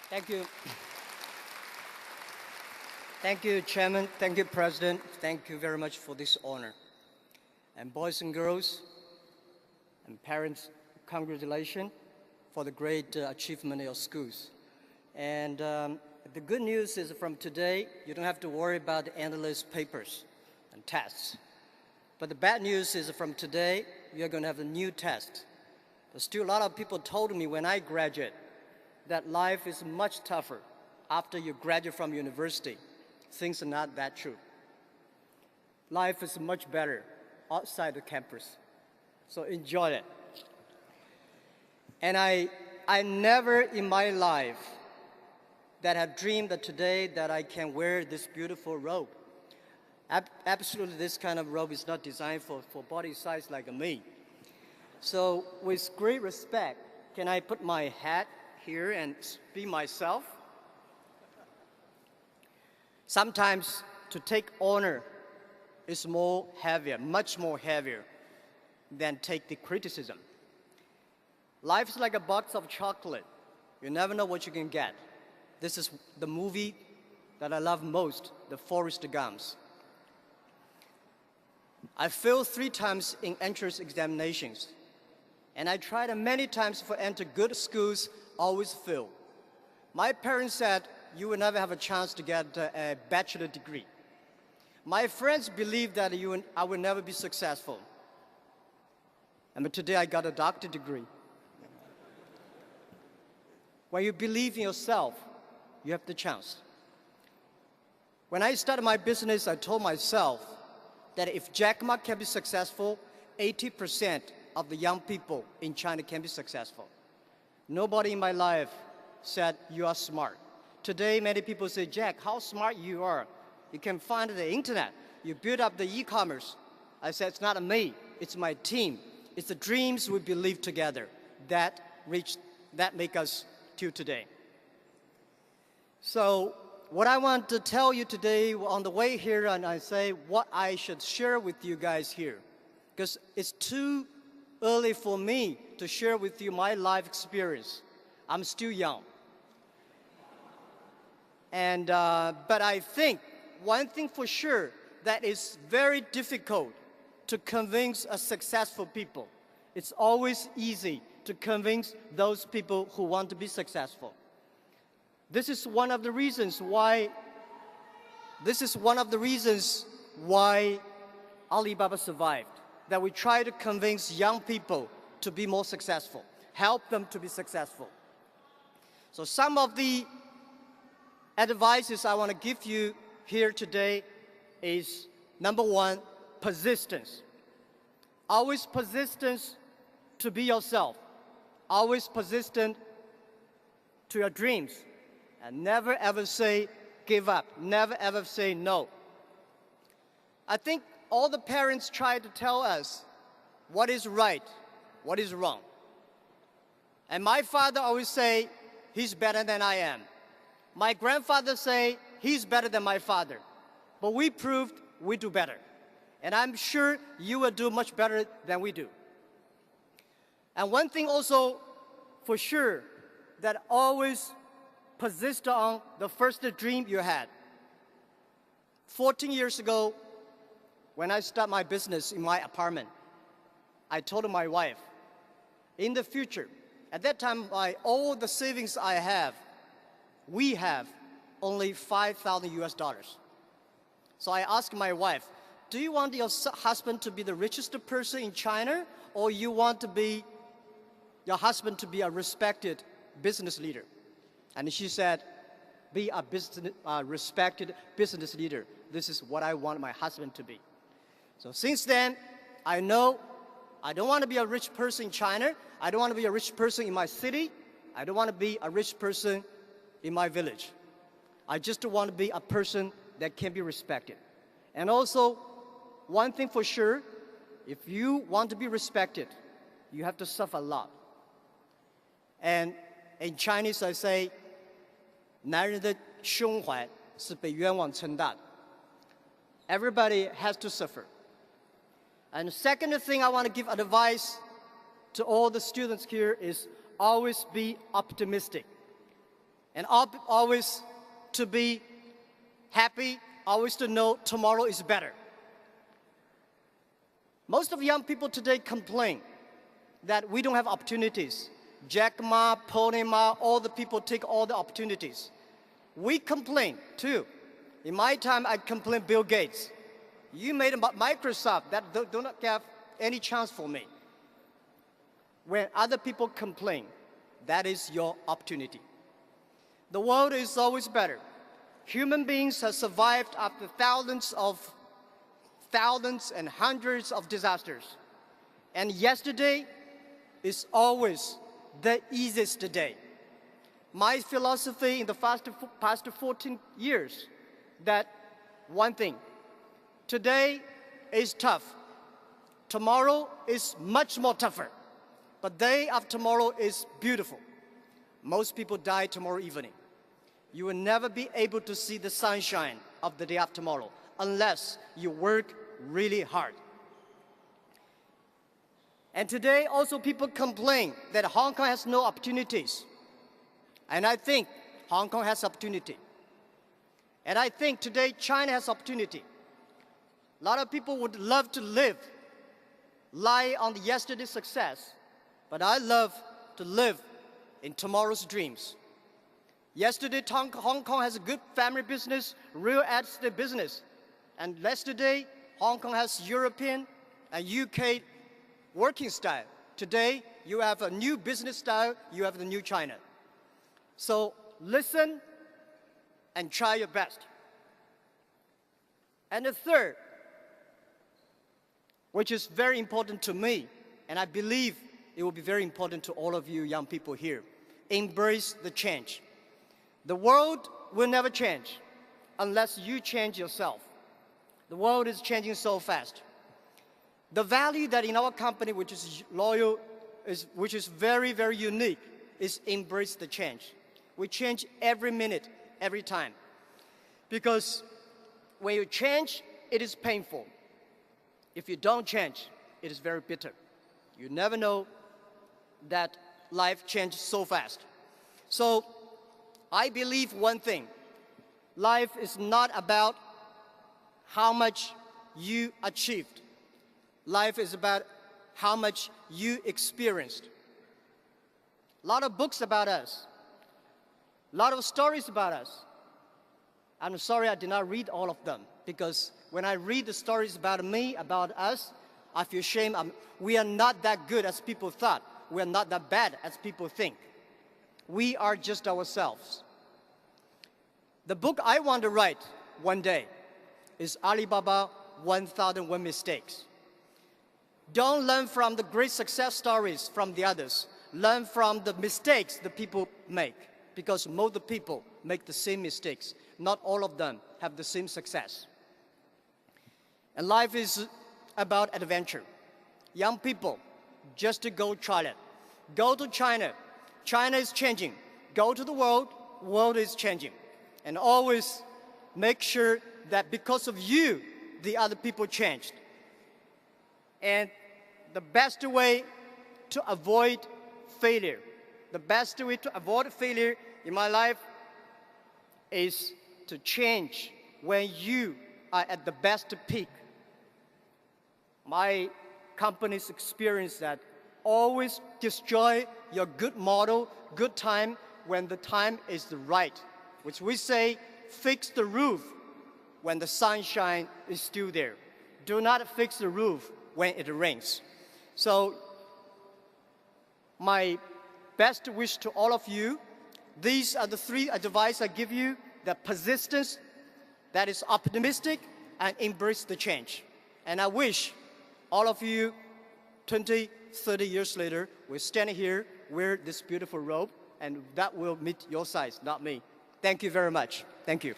Thank you. Thank you, Chairman. Thank you, President. Thank you very much for this honor. And boys and girls and parents, congratulations for the great achievement in your schools. And the good news is from today, you don't have to worry about the endless papers and tests. But the bad news is from today, you're going to have a new test. There's still a lot of people told me when I graduate that life is much tougher after you graduate from university. Things are not that true. Life is much better outside the campus. So enjoy it. And I never in my life that have dreamed that today that I can wear this beautiful robe. Absolutely, this kind of robe is not designed for body size like me. So with great respect, can I put my hat here and be myself? Sometimes to take honor is more heavier, much more heavier than take the criticism. Life is like a box of chocolate. You never know what you can get. This is the movie that I love most, the Forrest Gumps. I failed 3 times in entrance examinations. And I tried many times to enter good schools, always failed. My parents said, you will never have a chance to get a bachelor degree. My friends believed that I would never be successful. And today I got a doctorate degree. When you believe in yourself, you have the chance. When I started my business, I told myself that if Jack Ma can be successful, 80% of the young people in China can be successful. Nobody in my life said, you are smart. Today, many people say, Jack, how smart you are. You can find the internet. You build up the e-commerce. I said, it's not me, it's my team. It's the dreams we believe together that make us till today. So what I want to tell you today on the way here, and I say what I should share with you guys here, because it's too early for me to share with you my life experience. I'm still young. And, but I think one thing for sure that is very difficult to convince a successful people. It's always easy to convince those people who want to be successful. This is one of the reasons why Alibaba survived, that we try to convince young people to be more successful, help them to be successful. So some of the advices I want to give you here today is, number 1, persistence. Always persistence to be yourself. Always persistent to your dreams. And never ever say give up. Never ever say no. I think all the parents try to tell us what is right, what is wrong. And my father always say, he's better than I am. My grandfather say, he's better than my father. But we proved we do better. And I'm sure you will do much better than we do. And one thing also for sure, that always persist on the first dream you had. 14 years ago, when I started my business in my apartment, I told my wife, in the future, at that time, all the savings I have, we have only $5,000 US. So I asked my wife, do you want your husband to be the richest person in China, or you want your husband to be a respected business leader? And she said, be a respected business leader. This is what I want my husband to be. So since then, I know I don't want to be a rich person in China. I don't want to be a rich person in my city. I don't want to be a rich person in my village. I just want to be a person that can be respected. And also, one thing for sure, if you want to be respected, you have to suffer a lot. And in Chinese, I say, 男人的胸怀是被冤枉撑大的. Everybody has to suffer. And the second thing I want to give advice to all the students here is always be optimistic. and always to be happy, always to know tomorrow is better. Most of young people today complain that we don't have opportunities. Jack Ma, Pony Ma, all the people take all the opportunities. We complain too. In my time, I complained Bill Gates. You made Microsoft that do not have any chance for me. When other people complain, that is your opportunity. The world is always better. Human beings have survived after thousands and hundreds of disasters. And yesterday is always the easiest day. My philosophy in the past 14 years, that one thing, today is tough. Tomorrow is much more tougher. But day after tomorrow is beautiful. Most people die tomorrow evening. You will never be able to see the sunshine of the day after tomorrow unless you work really hard. And today also people complain that Hong Kong has no opportunities. And I think Hong Kong has opportunity. And I think today China has opportunity. A lot of people would love to lie on the yesterday's success, but I love to live in tomorrow's dreams. Yesterday, Hong Kong has a good family business, real estate business. And yesterday, Hong Kong has European and UK working style. Today, you have a new business style, you have the new China. So listen and try your best. And the third, which is very important to me, and I believe it will be very important to all of you young people here, embrace the change. The world will never change unless you change yourself. The world is changing so fast. The value that in our company, which is loyal, which is very, very unique, is embrace the change. We change every minute, every time. Because when you change, it is painful. If you don't change, it is very bitter. You never know that life changes so fast. So I believe one thing. Life is not about how much you achieved. Life is about how much you experienced. A lot of books about us. A lot of stories about us. I'm sorry I did not read all of them, because when I read the stories about me, about us, I feel shame. We are not that good as people thought. We are not that bad as people think. We are just ourselves. The book I want to write one day is Alibaba 1001 Mistakes. Don't learn from the great success stories from the others. Learn from the mistakes the people make, because most of the people make the same mistakes. Not all of them have the same success. And life is about adventure. Young people, just to go try it. Go to China. China is changing. Go to the world is changing. And always make sure that because of you, the other people changed. And the best way to avoid failure, the best way to avoid failure in my life is to change when you are at the best peak. My company's experience that always destroy your good model, good time, when the time is the right, which we say, fix the roof when the sunshine is still there. Do not fix the roof when it rains. So my best wish to all of you, these are the three advice I give you: that persistence, that is optimistic, and embrace the change. And I wish all of you 20, 30 years later will stand here, wear this beautiful robe, and that will meet your size, not me. Thank you very much. Thank you.